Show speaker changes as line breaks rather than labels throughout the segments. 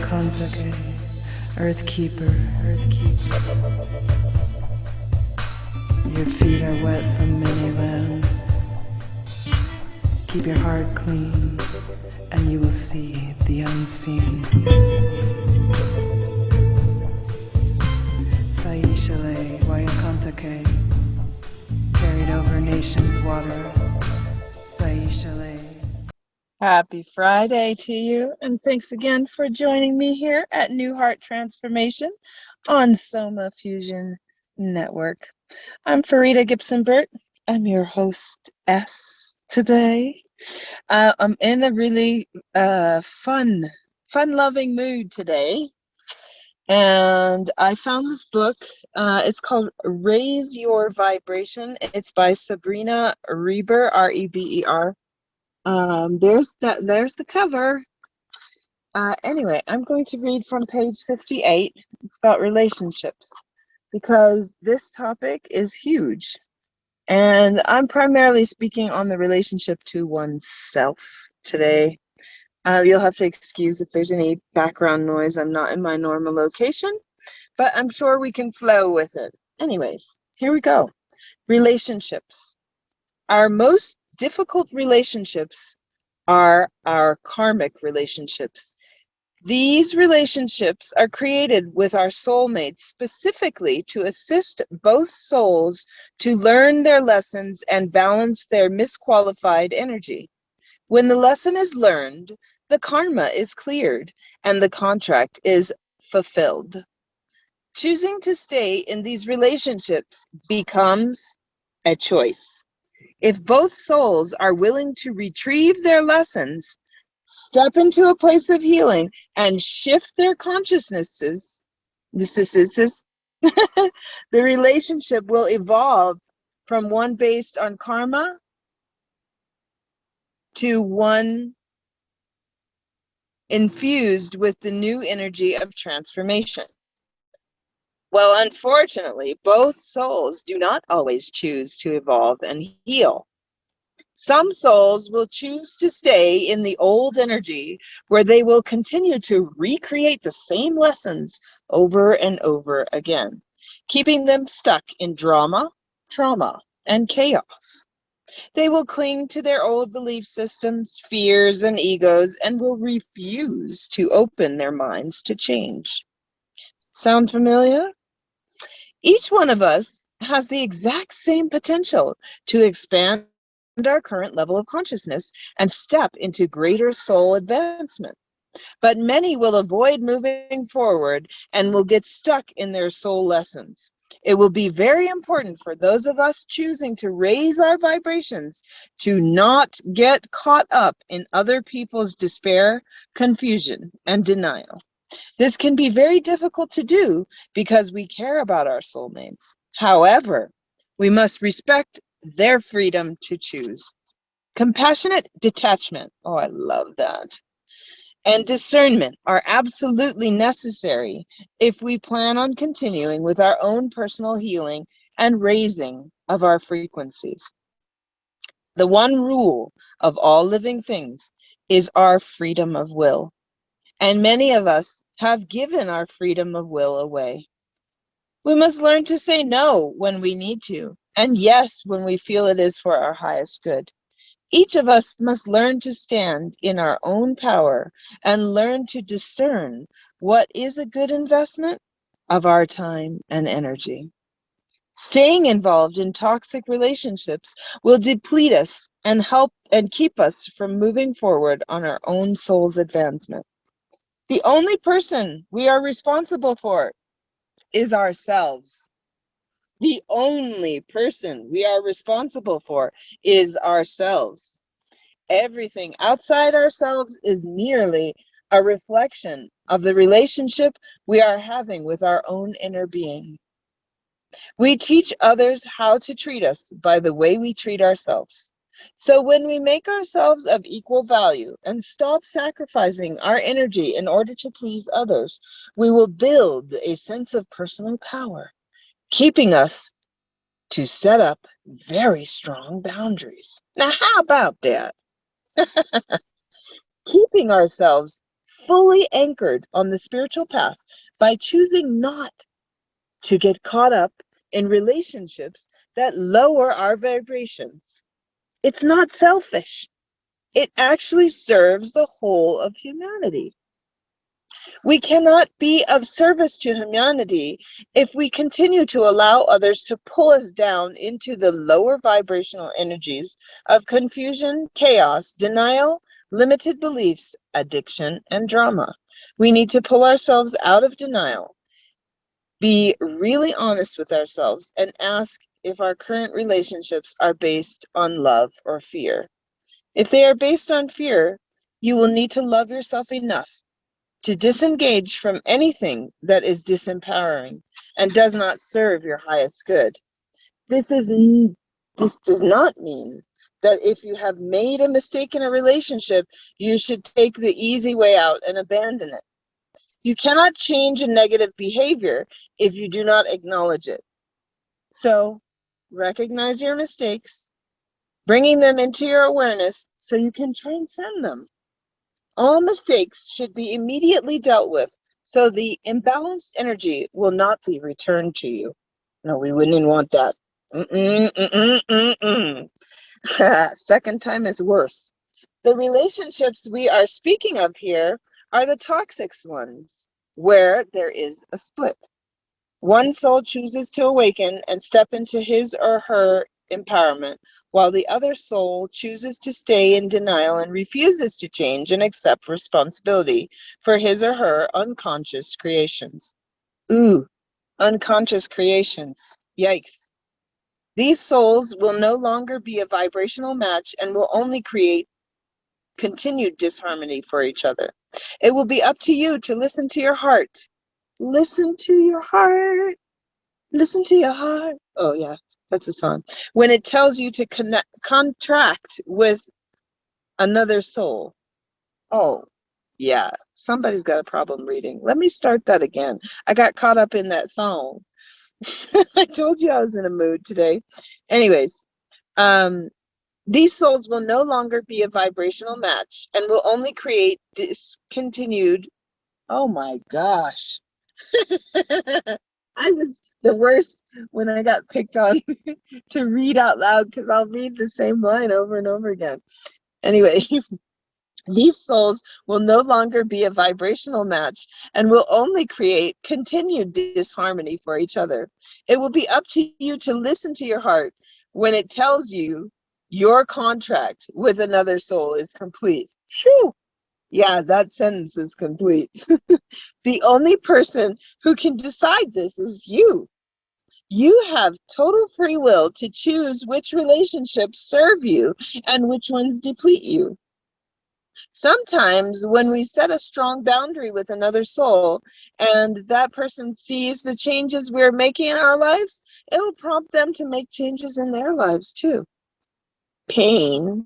Kontake, Earth Keeper, Earth Keeper. Your feet are wet from many lands. Keep your heart clean, and you will see the unseen. Saishale, Wayakantake, carried over nations' water. Saishale. Happy Friday to you, and thanks again for joining me here at New Heart Transformation on Soma Fusion Network. I'm Farida Gipson Burtt. I'm your hostess today. I'm in a really fun-loving mood today, and I found this book. It's called Raise Your Vibration. It's by Sabrina Reber, R-E-B-E-R. There's the cover. Anyway, I'm going to read from page 58. It's about relationships, because this topic is huge. And I'm primarily speaking on the relationship to oneself today. You'll have to excuse if there's any background noise. I'm not in my normal location, but I'm sure we can flow with it. Anyways, here we go. Relationships. Our most difficult relationships are our karmic relationships. These relationships are created with our soulmates specifically to assist both souls to learn their lessons and balance their misqualified energy. When the lesson is learned, the karma is cleared and the contract is fulfilled. Choosing to stay in these relationships becomes a choice. If both souls are willing to retrieve their lessons, step into a place of healing, and shift their consciousnesses, the relationship will evolve from one based on karma to one infused with the new energy of transformation. Well, unfortunately, both souls do not always choose to evolve and heal. Some souls will choose to stay in the old energy where they will continue to recreate the same lessons over and over again, keeping them stuck in drama, trauma, and chaos. They will cling to their old belief systems, fears, and egos, and will refuse to open their minds to change. Sound familiar? Each one of us has the exact same potential to expand our current level of consciousness and step into greater soul advancement. But many will avoid moving forward and will get stuck in their soul lessons. It will be very important for those of us choosing to raise our vibrations to not get caught up in other people's despair, confusion, and denial. This can be very difficult to do because we care about our soulmates. However, we must respect their freedom to choose. Compassionate detachment, oh, I love that, and discernment are absolutely necessary if we plan on continuing with our own personal healing and raising of our frequencies. The one rule of all living things is our freedom of will, and many of us have given our freedom of will away. We must learn to say no when we need to, and yes when we feel it is for our highest good. Each of us must learn to stand in our own power and learn to discern what is a good investment of our time and energy. Staying involved in toxic relationships will deplete us and help and keep us from moving forward on our own soul's advancement. The only person we are responsible for is ourselves. The only person we are responsible for is ourselves. Everything outside ourselves is merely a reflection of the relationship we are having with our own inner being. We teach others how to treat us by the way we treat ourselves. So when we make ourselves of equal value and stop sacrificing our energy in order to please others, we will build a sense of personal power, keeping us to set up very strong boundaries. Now, how about that? Keeping ourselves fully anchored on the spiritual path by choosing not to get caught up in relationships that lower our vibrations. It's not selfish. It actually serves the whole of humanity. We cannot be of service to humanity if we continue to allow others to pull us down into the lower vibrational energies of confusion, chaos, denial, limited beliefs, addiction, and drama. We need to pull ourselves out of denial, be really honest with ourselves, and ask if our current relationships are based on love or fear. If they are based on fear, you will need to love yourself enough to disengage from anything that is disempowering and does not serve your highest good. This does not mean that if you have made a mistake in a relationship, you should take the easy way out and abandon it. You cannot change a negative behavior if you do not acknowledge it. So, recognize your mistakes, bringing them into your awareness so you can transcend them. All mistakes should be immediately dealt with so the imbalanced energy will not be returned to you. No, we wouldn't want that. Second time is worse. The relationships we are speaking of here are the toxic ones, where there is a split. One soul chooses to awaken and step into his or her empowerment, while the other soul chooses to stay in denial and refuses to change and accept responsibility for his or her unconscious creations. Ooh, unconscious creations. Yikes. These souls will no longer be a vibrational match and will only create continued disharmony for each other. It will be up to you to listen to your heart. Listen to your heart. Listen to your heart. Oh, yeah, that's a song. When it tells you to contract with another soul. Oh, yeah, somebody's got a problem reading. Let me start that again. I got caught up in that song. I told you I was in a mood today. Anyways, these souls will no longer be a vibrational match and will only create discontinued. Oh my gosh. I was the worst when I got picked on to read out loud because I'll read the same line over and over again. Anyway, these souls will no longer be a vibrational match and will only create continued disharmony for each other. It will be up to you to listen to your heart when it tells you your contract with another soul is complete. Phew! Yeah, that sentence is complete. The only person who can decide this is you. You have total free will to choose which relationships serve you and which ones deplete you. Sometimes when we set a strong boundary with another soul and that person sees the changes we're making in our lives, it'll prompt them to make changes in their lives too. Pain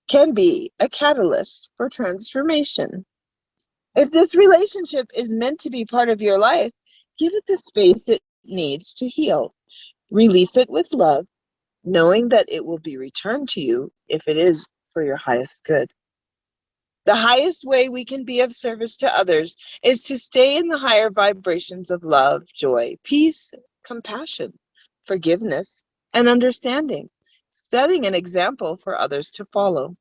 can be a catalyst for transformation. If this relationship is meant to be part of your life, give it the space it needs to heal. Release it with love, knowing that it will be returned to you if it is for your highest good. The highest way we can be of service to others is to stay in the higher vibrations of love, joy, peace, compassion, forgiveness, and understanding, setting an example for others to follow.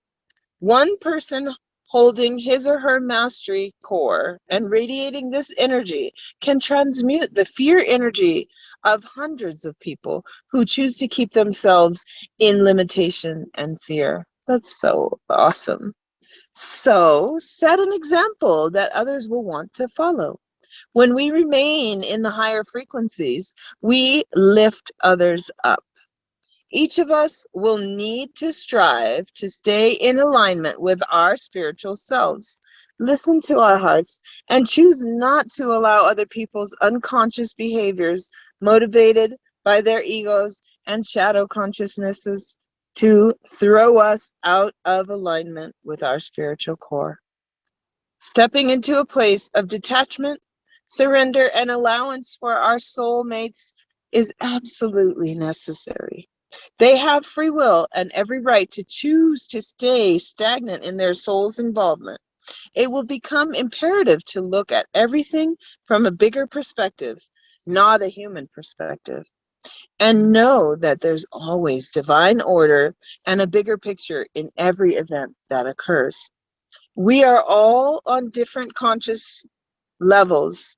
One person holding his or her mastery core and radiating this energy can transmute the fear energy of hundreds of people who choose to keep themselves in limitation and fear. That's so awesome. So set an example that others will want to follow. When we remain in the higher frequencies, we lift others up. Each of us will need to strive to stay in alignment with our spiritual selves. Listen to our hearts and choose not to allow other people's unconscious behaviors, motivated by their egos and shadow consciousnesses, to throw us out of alignment with our spiritual core. Stepping into a place of detachment, surrender, and allowance for our soulmates is absolutely necessary. They have free will and every right to choose to stay stagnant in their soul's involvement. it will become imperative to look at everything from a bigger perspective, not a human perspective, and know that there's always divine order and a bigger picture in every event that occurs. We are all on different conscious levels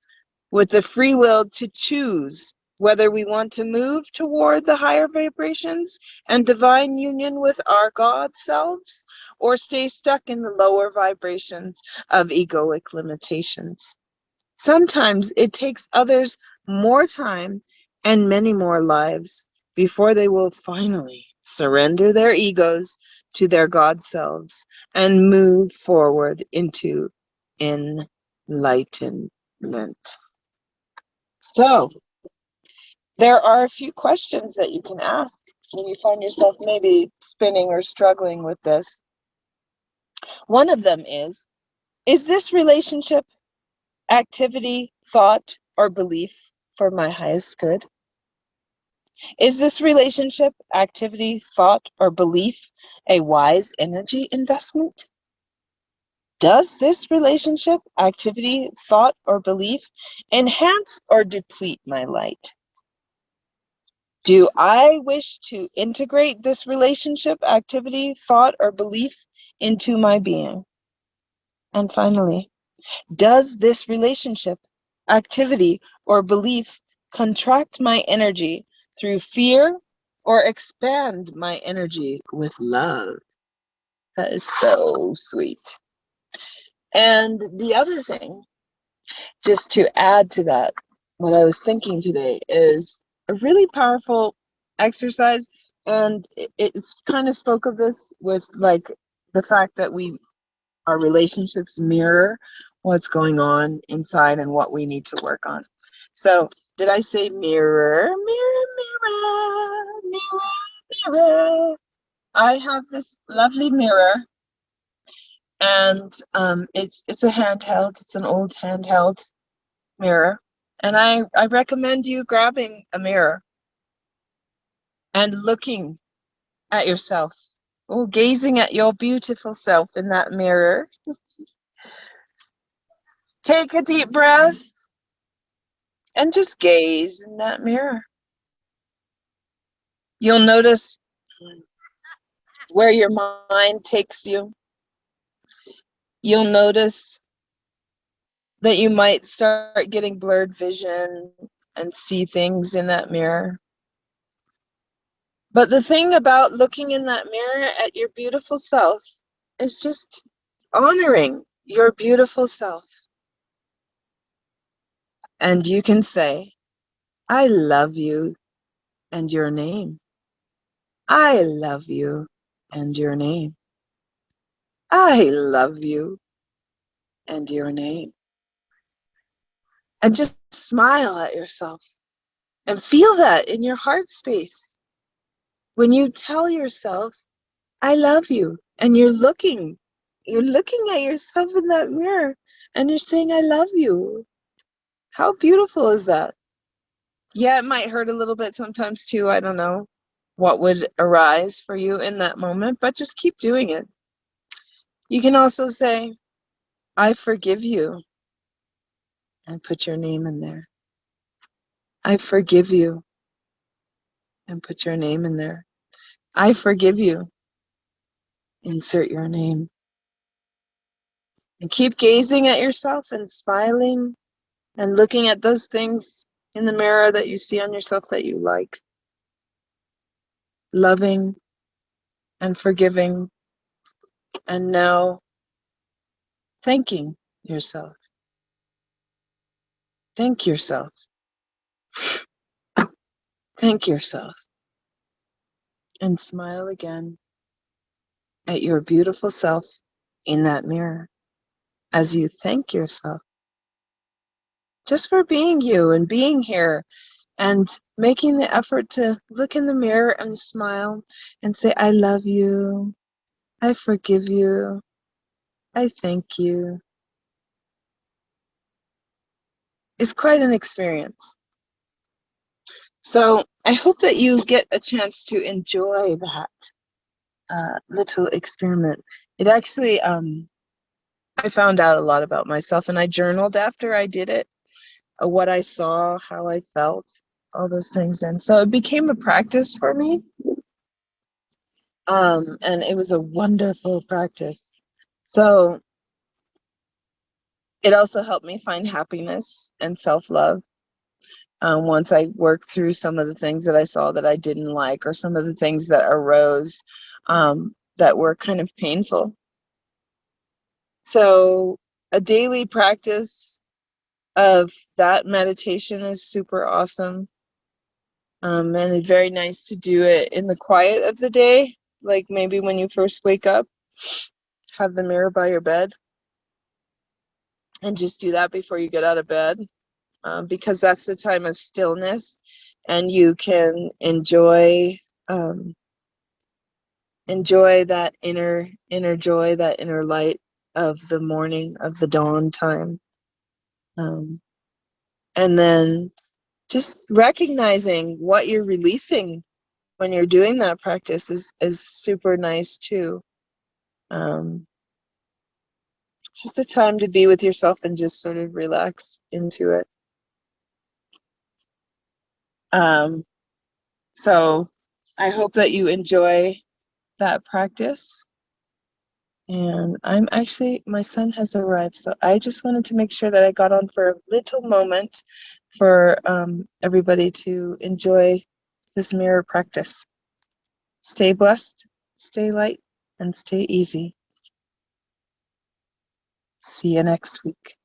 with the free will to choose whether we want to move toward the higher vibrations and divine union with our God selves, or stay stuck in the lower vibrations of egoic limitations. Sometimes it takes others more time and many more lives before they will finally surrender their egos to their God selves and move forward into enlightenment. So, there are a few questions that you can ask when you find yourself maybe spinning or struggling with this. One of them is this relationship, activity, thought, or belief for my highest good? Is this relationship, activity, thought, or belief a wise energy investment? Does this relationship, activity, thought, or belief enhance or deplete my light? Do I wish to integrate this relationship, activity, thought, or belief into my being? And finally, does this relationship, activity, or belief contract my energy through fear or expand my energy with love? That is so sweet. And the other thing, just to add to that, what I was thinking today is a really powerful exercise. And it's kind of spoke of this with like the fact that our relationships mirror what's going on inside and what we need to work on. So did I say mirror, mirror, mirror, mirror, mirror? I have this lovely mirror, and it's a handheld. It's an old handheld mirror, and I recommend you grabbing a mirror and looking at yourself. Oh, gazing at your beautiful self in that mirror. Take a deep breath and just gaze in that mirror. You'll notice where your mind takes you. You'll notice that you might start getting blurred vision and see things in that mirror. But the thing about looking in that mirror at your beautiful self is just honoring your beautiful self. And you can say, I love you and your name. I love you and your name. I love you and your name. And just smile at yourself and feel that in your heart space. When you tell yourself, I love you, and you're looking at yourself in that mirror and you're saying, I love you. How beautiful is that? Yeah, it might hurt a little bit sometimes too. I don't know what would arise for you in that moment, but just keep doing it. You can also say, I forgive you, and put your name in there. I forgive you, and put your name in there. I forgive you. Insert your name. And keep gazing at yourself and smiling and looking at those things in the mirror that you see on yourself that you like. Loving and forgiving, and now thanking yourself. Thank yourself. Thank yourself. And smile again at your beautiful self in that mirror as you thank yourself just for being you and being here and making the effort to look in the mirror and smile and say, I love you. I forgive you. I thank you. It's quite an experience. So I hope that you get a chance to enjoy that little experiment. It actually I found out a lot about myself, and I journaled after I did it, what I saw, how I felt, all those things. And so it became a practice for me. And it was a wonderful practice. So it also helped me find happiness and self-love. Once I worked through some of the things that I saw that I didn't like, or some of the things that arose that were kind of painful. So a daily practice of that meditation is super awesome. And it's very nice to do it in the quiet of the day, like maybe when you first wake up, have the mirror by your bed and just do that before you get out of bed, because that's the time of stillness, and you can enjoy that inner joy, that inner light of the morning, of the dawn time. And then just recognizing what you're releasing when you're doing that practice is super nice too. Just a time to be with yourself and just sort of relax into it. So I hope that you enjoy that practice. And my son has arrived, so I just wanted to make sure that I got on for a little moment for everybody to enjoy this mirror practice. Stay blessed, stay light, and stay easy. See you next week.